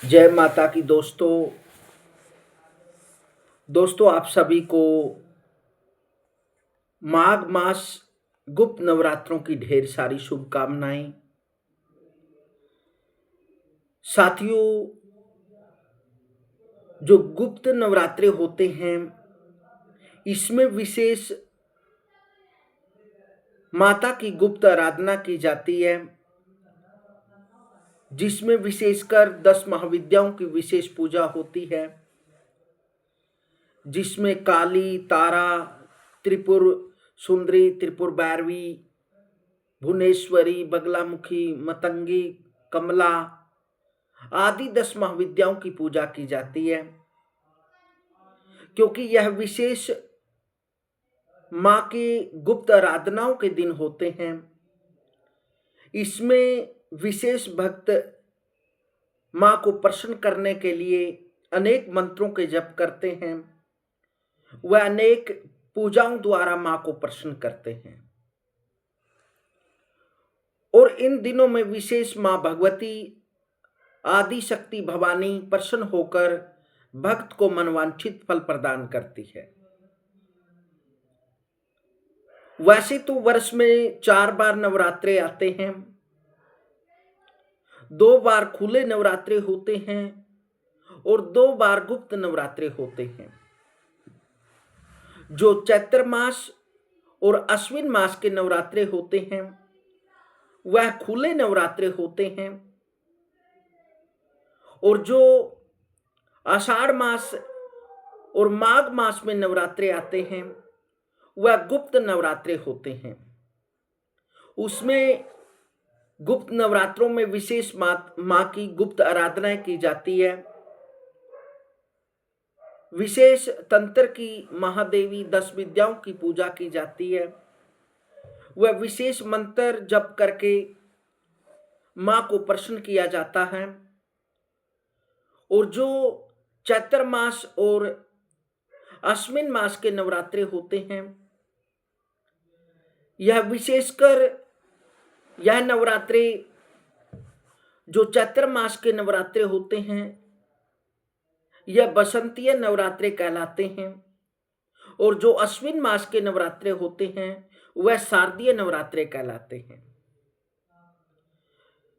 जय माता की दोस्तों। आप सभी को माघ मास गुप्त नवरात्रों की ढेर सारी शुभकामनाएं। साथियों, जो गुप्त नवरात्रे होते हैं इसमें विशेष माता की गुप्त आराधना की जाती है, जिसमें विशेषकर 10 महाविद्याओं की विशेष पूजा होती है, जिसमें काली, तारा, त्रिपुर सुंदरी, त्रिपुर भैरवी, भुवनेश्वरी, बगलामुखी, मतंगी, कमला आदि 10 महाविद्याओं की पूजा की जाती है। क्योंकि यह विशेष माँ की गुप्त आराधनाओं के दिन होते हैं, इसमें विशेष भक्त माँ को प्रसन्न करने के लिए अनेक मंत्रों के जप करते हैं, वह अनेक पूजाओं द्वारा माँ को प्रसन्न करते हैं। और इन दिनों में विशेष माँ भगवती आदि शक्ति भवानी प्रसन्न होकर भक्त को मनवांछित फल प्रदान करती है। वैसे तो वर्ष में 4 बार नवरात्रे आते हैं, 2 बार खुले नवरात्रे होते हैं और 2 बार गुप्त नवरात्रे होते हैं। जो चैत्र मास और अश्विन मास के नवरात्रे होते हैं वह खुले नवरात्रे होते हैं, और जो आषाढ़ मास और माघ मास में नवरात्रे आते हैं वह गुप्त नवरात्रे होते हैं। उसमें गुप्त नवरात्रों में विशेष माँ की गुप्त आराधना की जाती है। विशेष तंत्र की महादेवी 10 विद्याओं की पूजा की जाती है। वह विशेष मंत्र जप करके माँ को प्रसन्न किया जाता है। और जो चैत्र मास और अश्विन मास के नवरात्रे होते हैं, यह विशेषकर यह नवरात्रे जो चैत्र मास के नवरात्रे होते हैं यह बसंतीय नवरात्रे कहलाते हैं, और जो अश्विन मास के नवरात्रे होते हैं वह शारदीय नवरात्रे कहलाते हैं।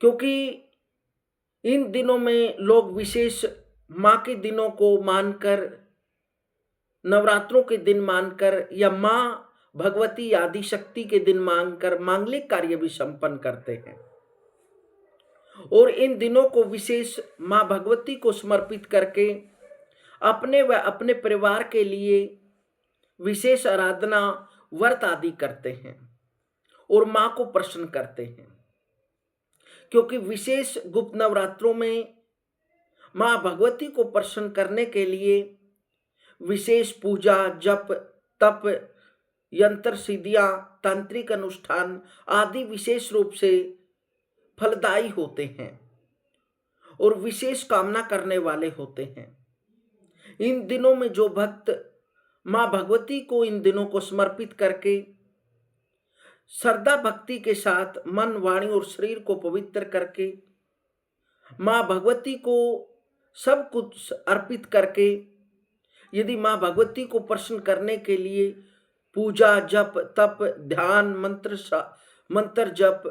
क्योंकि इन दिनों में लोग विशेष माँ के दिनों को मानकर, नवरात्रों के दिन मानकर या माँ भगवती आदि शक्ति के दिन मानकर मांगलिक कार्य भी संपन्न करते हैं। और इन दिनों को विशेष माँ भगवती को समर्पित करके अपने व अपने परिवार के लिए विशेष आराधना व्रत आदि करते हैं और माँ को प्रसन्न करते हैं। क्योंकि विशेष गुप्त नवरात्रों में माँ भगवती को प्रसन्न करने के लिए विशेष पूजा, जप, तप, यंत्र सिद्धियां, तांत्रिक अनुष्ठान आदि विशेष रूप से फलदायी होते हैं और विशेष कामना करने वाले होते हैं। इन दिनों में जो भक्त माँ भगवती को इन दिनों को समर्पित करके श्रद्धा भक्ति के साथ मन, वाणी और शरीर को पवित्र करके माँ भगवती को सब कुछ अर्पित करके यदि माँ भगवती को प्रसन्न करने के लिए पूजा, जप, तप, ध्यान, मंत्र जप,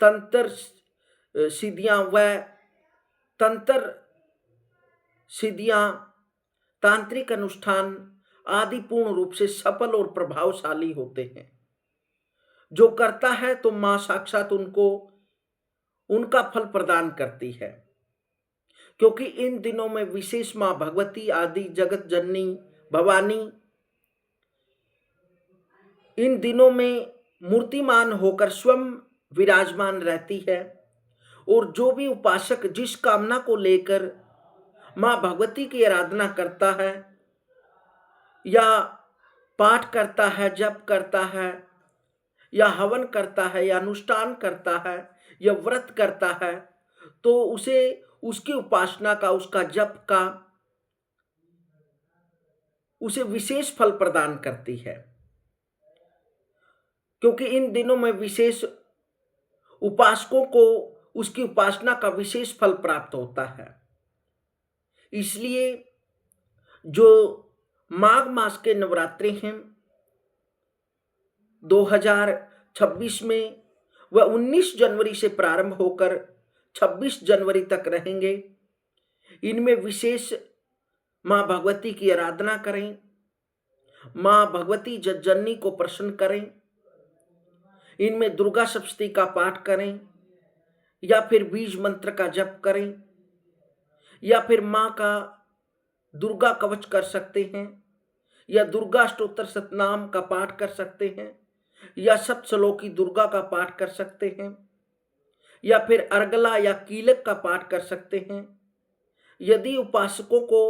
तंत्र सिद्धियां व तंत्र सिद्धियां, तांत्रिक अनुष्ठान आदि पूर्ण रूप से सफल और प्रभावशाली होते हैं। जो करता है तो माँ साक्षात उनका फल प्रदान करती है। क्योंकि इन दिनों में विशेष माँ भगवती आदि जगत जननी भवानी इन दिनों में मूर्तिमान होकर स्वयं विराजमान रहती है, और जो भी उपासक जिस कामना को लेकर माँ भगवती की आराधना करता है या पाठ करता है, जप करता है या हवन करता है या अनुष्ठान करता है या व्रत करता है, तो उसे उसकी उपासना का, उसका जप का उसे विशेष फल प्रदान करती है। क्योंकि इन दिनों में विशेष उपासकों को उसकी उपासना का विशेष फल प्राप्त होता है। इसलिए जो माघ मास के नवरात्रे हैं 2026 में, वह 19 जनवरी से प्रारंभ होकर 26 जनवरी तक रहेंगे। इनमें विशेष माँ भगवती की आराधना करें, माँ भगवती जगजननी को प्रसन्न करें। इनमें दुर्गा सप्तशती का पाठ करें या फिर बीज मंत्र का जप करें या फिर माँ का दुर्गा कवच कर सकते हैं या दुर्गा अष्टोत्तर शतनाम का पाठ कर सकते हैं या सप्तश्लोकी दुर्गा का पाठ कर सकते हैं या फिर अर्गला या कीलक का पाठ कर सकते हैं। यदि उपासकों को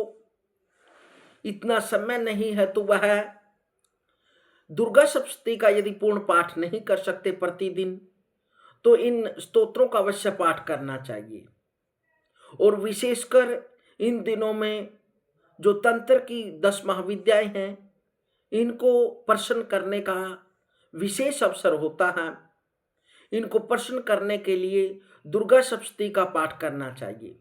इतना समय नहीं है तो वह दुर्गा सप्तशती का यदि पूर्ण पाठ नहीं कर सकते प्रतिदिन, तो इन स्तोत्रों का अवश्य पाठ करना चाहिए। और विशेषकर इन दिनों में जो तंत्र की 10 महाविद्याएं हैं, इनको प्रसन्न करने का विशेष अवसर होता है। इनको प्रसन्न करने के लिए दुर्गा सप्तशती का पाठ करना चाहिए।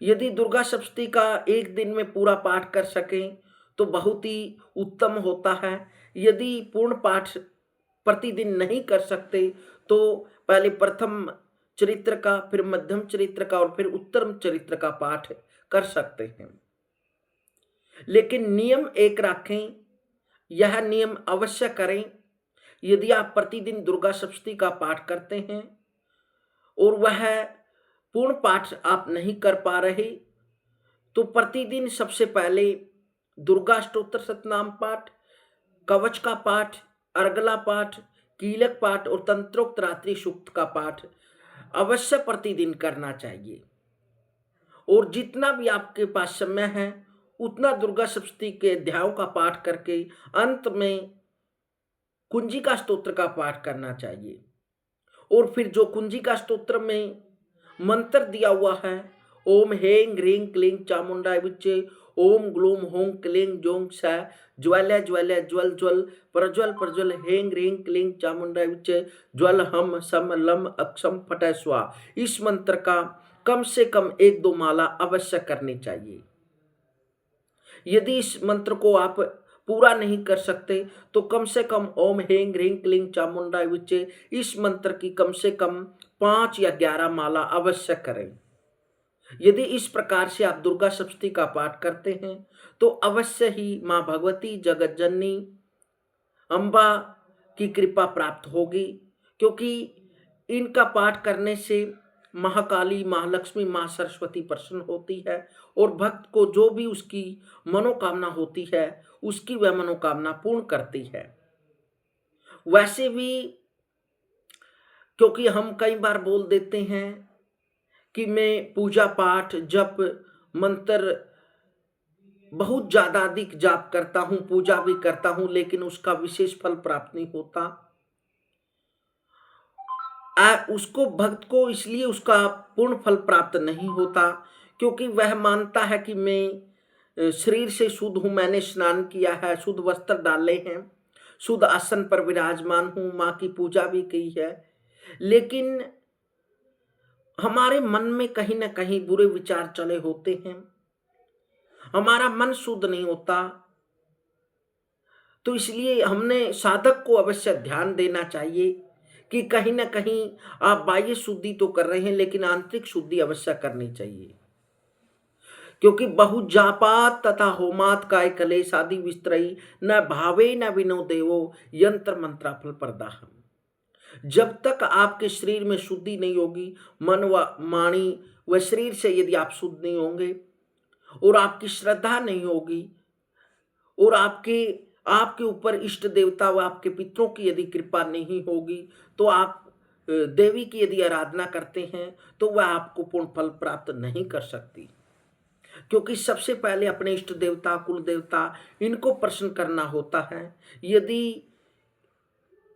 यदि दुर्गा सप्तशती का एक दिन में पूरा पाठ कर सकें तो बहुत ही उत्तम होता है। यदि पूर्ण पाठ प्रतिदिन नहीं कर सकते तो पहले प्रथम चरित्र का, फिर मध्यम चरित्र का और फिर उत्तम चरित्र का पाठ कर सकते हैं। लेकिन नियम एक रखें, यह नियम अवश्य करें। यदि आप प्रतिदिन दुर्गा सप्तशती का पाठ करते हैं और वह पूर्ण पाठ आप नहीं कर पा रहे, तो प्रतिदिन सबसे पहले दुर्गा अष्टोत्तर शतनाम पाठ, कवच का पाठ, अर्गला पाठ, कीलक पाठ और तंत्रोक्त रात्रि सूक्त का पाठ अवश्य प्रतिदिन करना चाहिए। और जितना भी आपके पास समय है उतना दुर्गा सप्तशती के अध्यायों का पाठ करके अंत में कुंजिका स्तोत्र का पाठ करना चाहिए। और फिर जो कुंजिका स्तोत्र में मंत्र दिया हुआ है, ओम हें ह्रीं क्लीं चामुंडाय विच्चे, ओम ग्लूम हों क्लीं जों स ज्वल ज्वल ज्वल ज्वल प्रज्वल प्रज्वल हें ह्रीं क्लीं चामुंडाय विच्चे, ज्वल हम सम लम अक्षम फटय स्वा। इस मंत्र का कम से कम 1-2 माला अवश्य करनी चाहिए। यदि इस मंत्र को आप पूरा नहीं कर सकते तो कम से कम ओम हें ह्रीं क्लीं चामुंडाय विच्चे इस मंत्र की कम से कम 5 या 11 माला अवश्य करें। यदि इस प्रकार से आप दुर्गा सप्तशती का पाठ करते हैं तो अवश्य ही माँ भगवती जगत जननी अम्बा की कृपा प्राप्त होगी, क्योंकि इनका पाठ करने से महाकाली, महालक्ष्मी, माँ सरस्वती प्रसन्न होती है और भक्त को जो भी उसकी मनोकामना होती है उसकी वह मनोकामना पूर्ण करती है। वैसे भी क्योंकि हम कई बार बोल देते हैं कि मैं पूजा पाठ जप मंत्र बहुत ज्यादा अधिक जाप करता हूं, पूजा भी करता हूं, लेकिन उसका विशेष फल प्राप्त नहीं होता। उसको भक्त को इसलिए उसका पूर्ण फल प्राप्त नहीं होता क्योंकि वह मानता है कि मैं शरीर से शुद्ध हूं, मैंने स्नान किया है, शुद्ध वस्त्र डाले हैं, शुद्ध आसन पर विराजमान हूं, माँ की पूजा भी की है, लेकिन हमारे मन में कहीं ना कहीं बुरे विचार चले होते हैं, हमारा मन शुद्ध नहीं होता। तो इसलिए हमने साधक को अवश्य ध्यान देना चाहिए कि कहीं ना कहीं आप बाह्य शुद्धि तो कर रहे हैं लेकिन आंतरिक शुद्धि अवश्य करनी चाहिए। क्योंकि बहु जापात तथा होमात काय कलेश आदि विस्तरई न भावे न विनो देवो यंत्र मंत्रा फल प्रदाहम। जब तक आपके शरीर में शुद्धि नहीं होगी, मन व वाणी व शरीर से यदि आप शुद्ध नहीं होंगे और आपकी श्रद्धा नहीं होगी और आपके ऊपर इष्ट देवता व आपके पितरों की यदि कृपा नहीं होगी, तो आप देवी की यदि आराधना करते हैं तो वह आपको पूर्ण फल प्राप्त नहीं कर सकती। क्योंकि सबसे पहले अपने इष्ट देवता, कुल देवता, इनको प्रसन्न करना होता है। यदि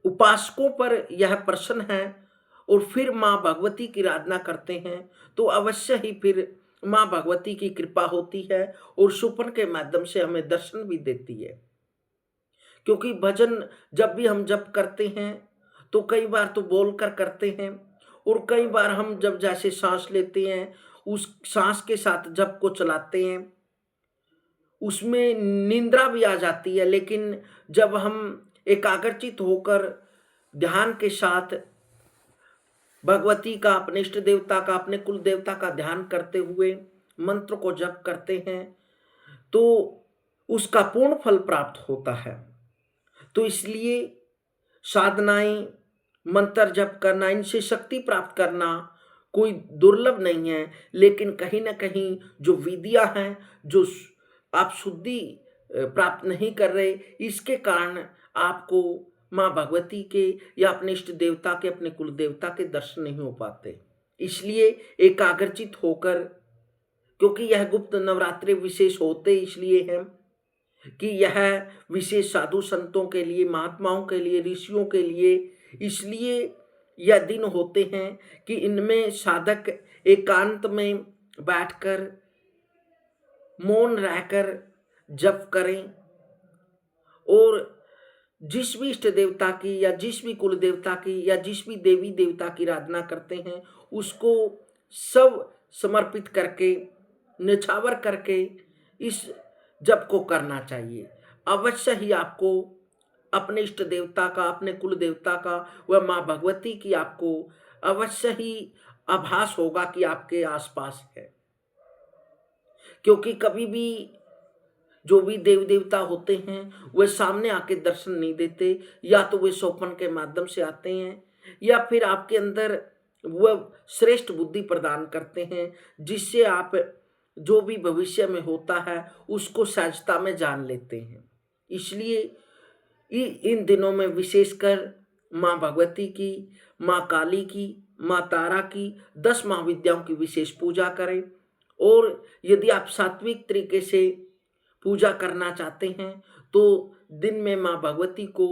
उपासकों पर यह प्रसन्न है और फिर माँ भगवती की आराधना करते हैं तो अवश्य ही फिर माँ भगवती की कृपा होती है और सुपन के माध्यम से हमें दर्शन भी देती है। क्योंकि भजन जब भी हम जप करते हैं तो कई बार तो बोलकर करते हैं और कई बार हम जब जैसे सांस लेते हैं उस सांस के साथ जप को चलाते हैं, उसमें निंद्रा भी आ जाती है, लेकिन जब हम एकाग्रचित होकर ध्यान के साथ भगवती का, अपने इष्ट देवता का, अपने कुल देवता का ध्यान करते हुए मंत्र को जप करते हैं तो उसका पूर्ण फल प्राप्त होता है। तो इसलिए साधनाएं, मंत्र जप करना, इनसे शक्ति प्राप्त करना कोई दुर्लभ नहीं है, लेकिन कहीं ना कहीं जो विधियां हैं, जो आप शुद्धि प्राप्त नहीं कर रहे, इसके कारण आपको माँ भगवती के या अपने इष्ट देवता के, अपने कुल देवता के दर्शन नहीं हो पाते। इसलिए एकाग्रचित होकर, क्योंकि यह गुप्त नवरात्रि विशेष होते इसलिए हैं कि यह विशेष साधु संतों के लिए, महात्माओं के लिए, ऋषियों के लिए इसलिए यह दिन होते हैं कि इनमें साधक एकांत में बैठकर मौन रहकर जप करें और जिस भी इष्ट देवता की या जिस भी कुल देवता की या जिस भी देवी देवता की आराधना करते हैं उसको सब समर्पित करके, निछावर करके इस जप को करना चाहिए। अवश्य ही आपको अपने इष्ट देवता का, अपने कुल देवता का व माँ भगवती की आपको अवश्य ही आभास होगा कि आपके आसपास है। क्योंकि कभी भी जो भी देव देवता होते हैं वे सामने आके दर्शन नहीं देते, या तो वे स्वप्न के माध्यम से आते हैं या फिर आपके अंदर वह श्रेष्ठ बुद्धि प्रदान करते हैं जिससे आप जो भी भविष्य में होता है उसको सहजता में जान लेते हैं। इसलिए इन दिनों में विशेषकर माँ भगवती की, माँ काली की, माँ तारा की 10 महाविद्याओं की विशेष पूजा करें। और यदि आप सात्विक तरीके से पूजा करना चाहते हैं तो दिन में माँ भगवती को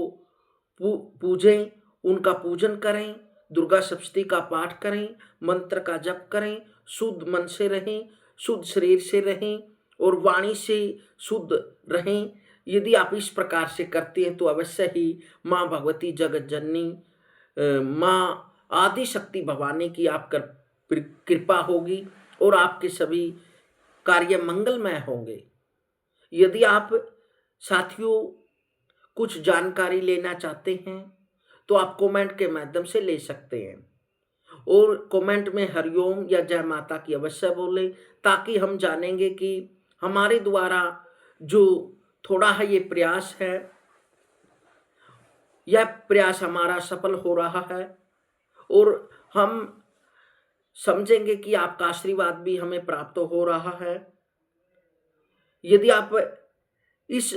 पूजें, उनका पूजन करें, दुर्गा सप्तशती का पाठ करें, मंत्र का जप करें, शुद्ध मन से रहें, शुद्ध शरीर से रहें और वाणी से शुद्ध रहें। यदि आप इस प्रकार से करते हैं तो अवश्य ही माँ भगवती जगत जननी, माँ आदि शक्ति भवानी की आप कृपा होगी और आपके सभी कार्य मंगलमय होंगे। यदि आप साथियों कुछ जानकारी लेना चाहते हैं तो आप कमेंट के माध्यम से ले सकते हैं और कमेंट में हरिओम या जय माता की अवश्य बोले, ताकि हम जानेंगे कि हमारे द्वारा जो थोड़ा है ये प्रयास है, यह प्रयास हमारा सफल हो रहा है और हम समझेंगे कि आपका आशीर्वाद भी हमें प्राप्त हो रहा है। यदि आप इस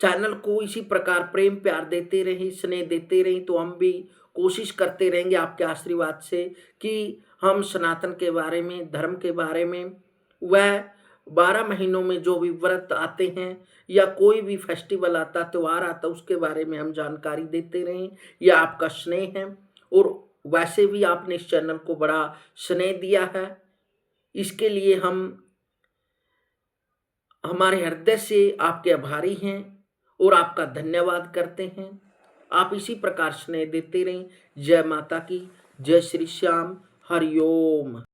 चैनल को इसी प्रकार प्रेम प्यार देते रहें, स्नेह देते रहें, तो हम भी कोशिश करते रहेंगे आपके आशीर्वाद से कि हम सनातन के बारे में, धर्म के बारे में, वह 12 महीनों में जो भी व्रत आते हैं या कोई भी फेस्टिवल आता, त्यौहार आता, उसके बारे में हम जानकारी देते रहें। यह आपका स्नेह है और वैसे भी आपने इस चैनल को बड़ा स्नेह दिया है, इसके लिए हम हमारे हृदय से आपके आभारी हैं और आपका धन्यवाद करते हैं। आप इसी प्रकार स्नेह देते रहें। जय माता की, जय श्री श्याम, हरिओम।